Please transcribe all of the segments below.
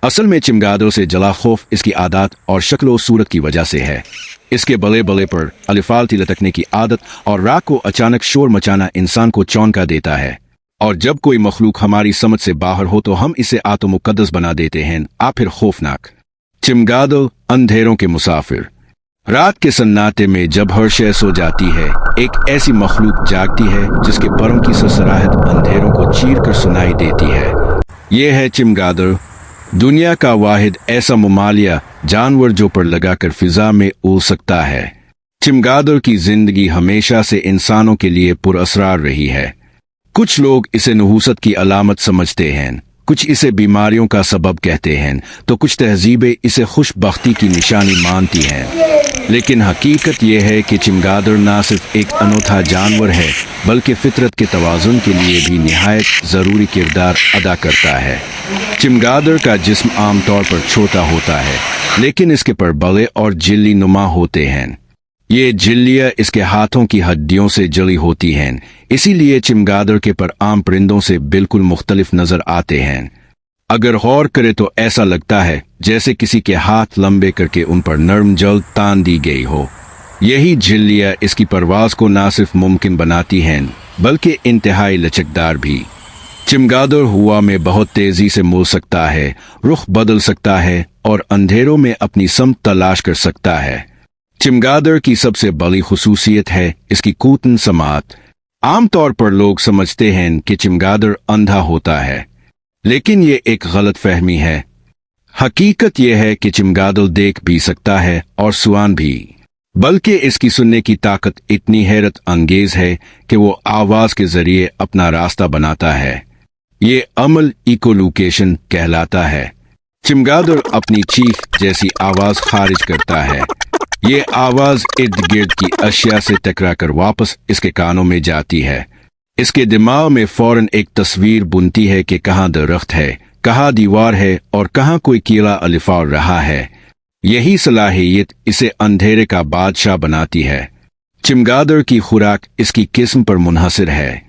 असल में चिमगादड़ से जला खौफ इसकी आदत और शक्ल सूरत की वजह से है। इसके बले बले पर अलिफाल्ती लटकने की आदत और रात को अचानक शोर मचाना इंसान को चौंका देता है, और जब कोई मखलूक हमारी समझ से बाहर हो तो हम इसे आतो मुकद्दस बना देते हैं, आ फिर खौफनाक। चिमगादड़ अंधेरों के मुसाफिर। रात के सन्नाटे में जब हर शय सो जाती है, एक ऐसी मखलूक जागती है जिसके परों की सरसराहट अंधेरों को चीर कर सुनाई देती है। ये है चिमगादड़, दुनिया का वाहिद ऐसा ममालिया जानवर जो पर लगाकर फिजा में उड़ सकता है। चिमगादड़ की जिंदगी हमेशा से इंसानों के लिए पुरअसरार रही है। कुछ लोग इसे नहूसत की अलामत समझते हैं, कुछ इसे बीमारियों का सबब कहते हैं, तो कुछ तहजीबें इसे खुशबख्ती की निशानी मानती हैं। लेकिन हकीकत यह है कि चिमगादड़ ना सिर्फ एक अनोखा जानवर है, बल्कि फितरत के तवाज़ुन के लिए भी निहायत ज़रूरी किरदार अदा करता है। चिमगादड़ का जिस्म आमतौर पर छोटा होता है, लेकिन इसके पर बड़े और झिल्ली नुमा होते हैं। ये झिल्लियाँ इसके हाथों की हड्डियों से जली होती हैं, इसीलिए चिमगादड़ के पर आम परिंदों से बिल्कुल मुख्तलिफ नजर आते हैं। अगर गौर करे तो ऐसा लगता है जैसे किसी के हाथ लंबे करके उन पर नर्म जल्द तान दी गई हो। यही झिल्लियाँ इसकी परवाज को ना सिर्फ मुमकिन बनाती हैं, बल्कि इंतहाई लचकदार भी। चिमगादड़ हवा में बहुत तेजी से मुड़ सकता है, रुख बदल सकता है और अंधेरों में अपनी समत तलाश कर सकता है। चिमगादड़ की सबसे बड़ी खुसूसियत है इसकी कूटन समात। आमतौर पर लोग समझते हैं कि चिमगादड़ अंधा होता है, लेकिन ये एक गलत फहमी है। हकीकत यह है कि चिमगादड़ देख भी सकता है और सुन भी, बल्कि इसकी सुनने की ताकत इतनी हैरत अंगेज है कि वो आवाज के जरिए अपना रास्ता बनाता है। ये अमल इकोलोकेशन कहलाता है। चिमगादड़ अपनी चीख जैसी आवाज खारिज करता है। ये आवाज इर्द गिर्द की अशिया से टकराकर वापस इसके कानों में जाती है। इसके दिमाग में फौरन एक तस्वीर बुनती है कि कहाँ दरख्त है, कहाँ दीवार है और कहाँ कोई कीड़ा अलिफार रहा है। यही सलाहियत इसे अंधेरे का बादशाह बनाती है। चिमगादड़ की खुराक इसकी किस्म पर मुनहसर है।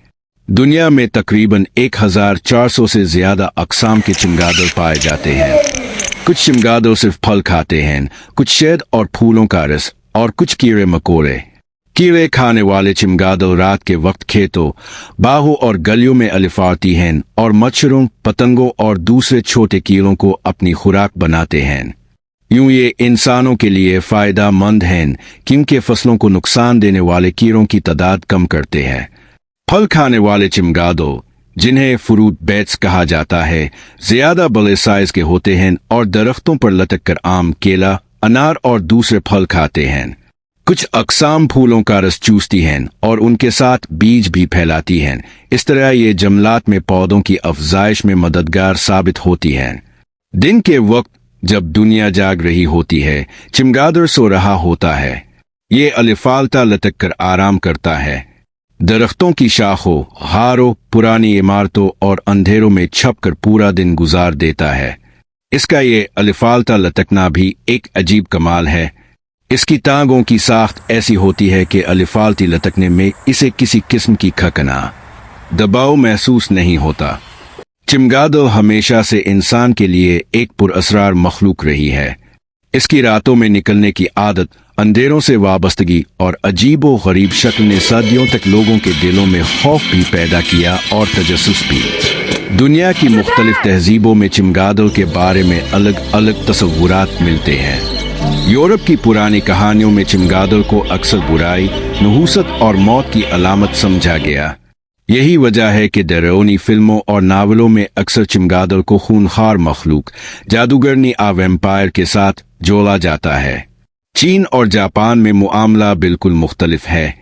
दुनिया में तकरीबन 1400 से ज्यादा अक़साम के चिमगादड़ पाए जाते हैं। कुछ चिमगादड़ सिर्फ फल खाते हैं, कुछ शहद और फूलों का रस और कुछ कीड़े मकोड़े। कीड़े खाने वाले चिमगादड़ रात के वक्त खेतों, बागों और गलियों में अलिफारती हैं और मच्छरों, पतंगों और दूसरे छोटे कीड़ों को अपनी खुराक बनाते हैं। यूं ये इंसानों के लिए फायदा मंद हैं, क्योंकि फसलों को नुकसान देने वाले कीड़ों की तादाद कम करते हैं। फल खाने वाले चिमगादड़, जिन्हें फ्रूट बैट्स कहा जाता है, ज्यादा बड़े साइज के होते हैं और दरख्तों पर लटक कर आम, केला, अनार और दूसरे फल खाते हैं। कुछ अक़साम फूलों का रस चूसती हैं और उनके साथ बीज भी फैलाती हैं। इस तरह ये जमलात में पौधों की अफजाइश में मददगार साबित होती हैं। दिन के वक्त जब दुनिया जाग रही होती है, चिमगादड़ सो रहा होता है। ये अलिफाल्ता लटक कर आराम करता है। दरख्तों की शाखों, हारों, पुरानी इमारतों और अंधेरों में छप कर पूरा दिन गुजार देता है। इसका ये अलिफाल्ता लटकना भी एक अजीब कमाल है। इसकी टांगों की साख्त ऐसी होती है कि अलिफाल्ती लटकने में इसे किसी किस्म की खकना, दबाव महसूस नहीं होता। चिमगादड़ हमेशा से इंसान के लिए एक पुरअसरार मखलूक रही है। इसकी रातों में निकलने की आदत, अंधेरों से वाबस्तगी और अजीबो गरीब शक्ल ने सदियों तक लोगों के दिलों में खौफ भी पैदा किया और तजस्सुस भी। दुनिया की मुख्तलिफ तहजीबों में चिमगादड़ के बारे में अलग अलग तस्वुरात मिलते हैं। यूरोप की पुरानी कहानियों में चिमगादड़ को अक्सर बुराई, नहूसत और मौत की अलामत समझा गया। यही वजह है कि डरावनी फिल्मों और नावलों में अक्सर चिमगादड़ को खूनखार मखलूक, जादूगरनी या वैम्पायर के साथ जोड़ा जाता है। चीन और जापान में मुआमला बिल्कुल मुख्तलिफ है।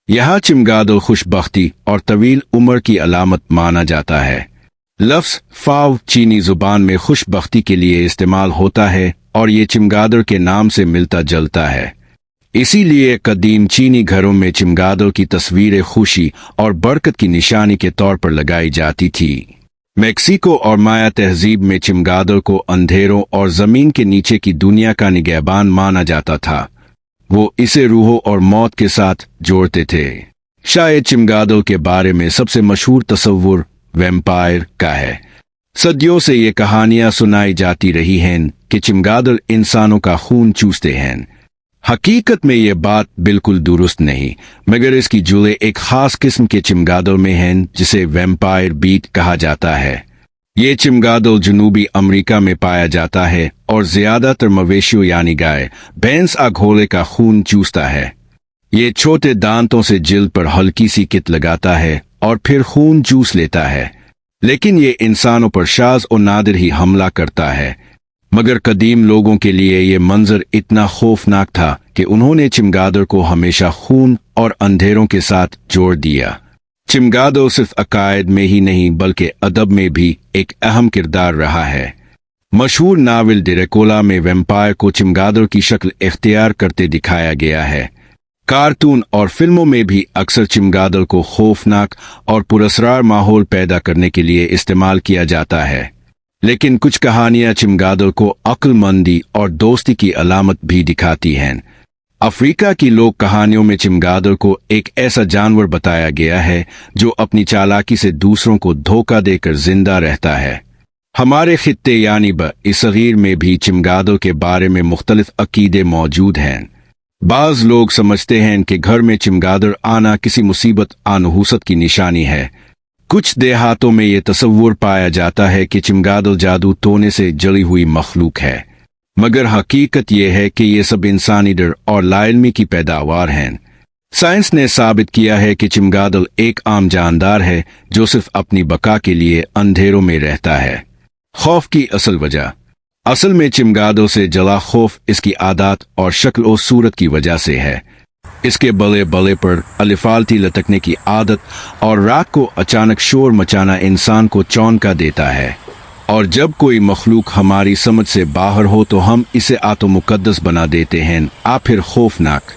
यहाँ चिमगादड़ खुशबख्ती और तवील उम्र की अलामत माना जाता है। लफ्ज़ फाव चीनी जुबान में खुशबख्ती के लिए इस्तेमाल होता है और ये चिमगादड़ के नाम से मिलता जुलता है। इसीलिए कदीम चीनी घरों में चिमगादड़ की तस्वीरें खुशी और बरकत की निशानी के तौर पर लगाई जाती थी। मेक्सिको और माया तहजीब में चिमगादड़ को अंधेरों और जमीन के नीचे की दुनिया का निगहबान माना जाता था। वो इसे रूहों और मौत के साथ जोड़ते थे। शायद चिमगादड़ के बारे में सबसे मशहूर तस्वुर वैम्पायर का है। सदियों से ये कहानियां सुनाई जाती रही हैं कि चमगादड़ इंसानों का खून चूसते हैं। हकीकत में ये बात बिल्कुल दुरुस्त नहीं, मगर इसकी जुड़े एक खास किस्म के चमगादड़ में हैं जिसे वैम्पायर बीट कहा जाता है। ये चमगादड़ जनूबी अमेरिका में पाया जाता है और ज्यादातर मवेशियों यानी गाय, भैंस या घोड़े का खून चूसता है। ये छोटे दांतों से जिल्द पर हल्की सी कित लगाता है और फिर खून चूस लेता है, लेकिन ये इंसानों पर शाज़ और नादिर ही हमला करता है। मगर कदीम लोगों के लिए ये मंजर इतना खौफनाक था कि उन्होंने चमगादड़ को हमेशा खून और अंधेरों के साथ जोड़ दिया। चमगादड़ सिर्फ अकायद में ही नहीं बल्कि अदब में भी एक अहम किरदार रहा है। मशहूर नावल ड्रैकुला में वैम्पायर को चमगादड़ की शक्ल इख्तियार करते दिखाया गया है। कार्टून और फिल्मों में भी अक्सर चमगादड़ को खौफनाक और पुरस्कार माहौल पैदा करने के लिए इस्तेमाल किया जाता है। लेकिन कुछ कहानियां चमगादड़ को अक्लमंदी और दोस्ती की अलामत भी दिखाती हैं। अफ्रीका की लोक कहानियों में चमगादड़ को एक ऐसा जानवर बताया गया है जो अपनी चालाकी से दूसरों को धोखा देकर जिंदा रहता है। हमारे खित्ते यानी ब-ए-सगीर में भी चमगादड़ के बारे में मुख्तलिफ अकीदे मौजूद हैं। बाज़ लोग समझते हैं कि घर में चमगादड़ आना किसी मुसीबत आनहुसत की निशानी है। कुछ देहातों में ये तसव्वुर पाया जाता है कि चमगादड़ जादू टोने से जली हुई मखलूक है, मगर हकीकत यह है कि ये सब इंसानी डर और लाइल्मी की पैदावार हैं। साइंस ने साबित किया है कि चमगादड़ एक आम जानदार है जो सिर्फ अपनी बका के लिए अंधेरों में रहता है। खौफ की असल वजह। असल में चमगादड़ से जला खौफ इसकी आदत और शक्ल और सूरत की वजह से है। इसके बले बले पर अलिफालती लटकने की आदत और रात को अचानक शोर मचाना इंसान को चौंका देता है, और जब कोई मखलूक हमारी समझ से बाहर हो तो हम इसे आतो मुकद्दस बना देते हैं, फिर खौफनाक।